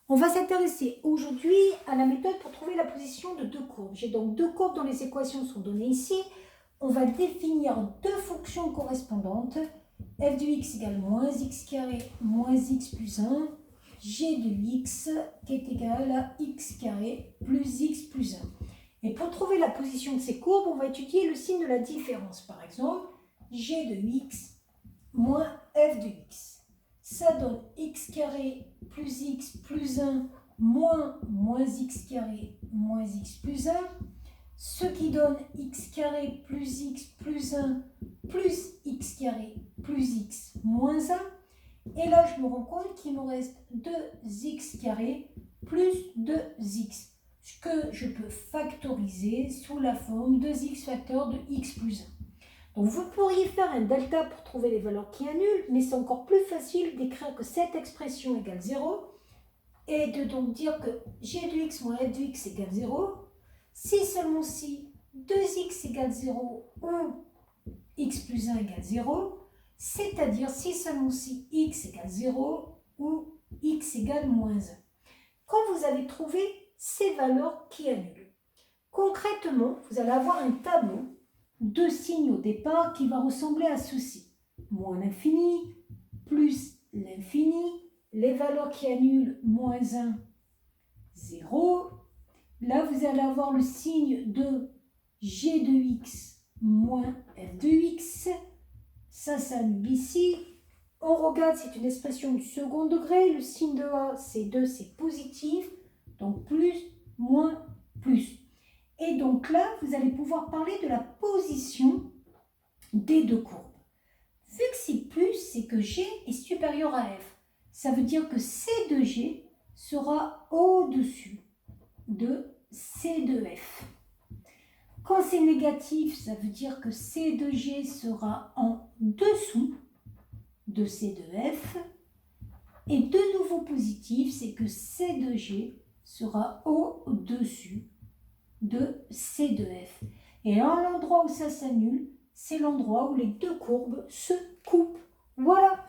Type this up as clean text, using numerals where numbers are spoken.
On va s'intéresser aujourd'hui à la méthode pour trouver la position de deux courbes. J'ai donc deux courbes dont les équations sont données ici. On va définir deux fonctions correspondantes. F de x égale moins x carré moins x plus 1. G de x qui est égal à x carré plus x plus 1. Et pour trouver la position de ces courbes, on va étudier le signe de la différence. Par exemple, G de x moins f de x. Ça donne x carré plus x plus 1 moins x carré moins x plus 1, ce qui donne x carré plus x plus 1 plus x carré plus x moins 1. Et là, je me rends compte qu'il nous reste 2x carré plus 2x, que je peux factoriser sous la forme 2x facteur de x plus 1. Donc vous pourriez faire un delta pour trouver les valeurs qui annulent, mais c'est encore plus facile d'écrire que cette expression égale 0 et de donc dire que g de x moins f de x égale 0 si seulement si 2x égale 0 ou x plus 1 égale 0, c'est-à-dire si seulement si x égale 0 ou x égale moins 1. Quand vous allez trouver ces valeurs qui annulent, concrètement, vous allez avoir un tableau deux signes au départ qui va ressembler à ceci. Moins l'infini, plus l'infini, les valeurs qui annulent, moins 1, 0. Là, vous allez avoir le signe de g de x moins f de x. Ça s'annule ici. On regarde, c'est une expression du second degré. Le signe de A, c'est 2, c'est positif. Donc plus, moins, plus. Et donc là, vous allez pouvoir parler de la position des deux courbes. Vu que c'est plus, c'est que G est supérieur à F. Ça veut dire que C de G sera au-dessus de C de F. Quand c'est négatif, ça veut dire que C de G sera en dessous de C de F. Et de nouveau positif, c'est que C de G sera au-dessus de C de F. Et à l'endroit où ça s'annule, c'est l'endroit où les deux courbes se coupent. Voilà.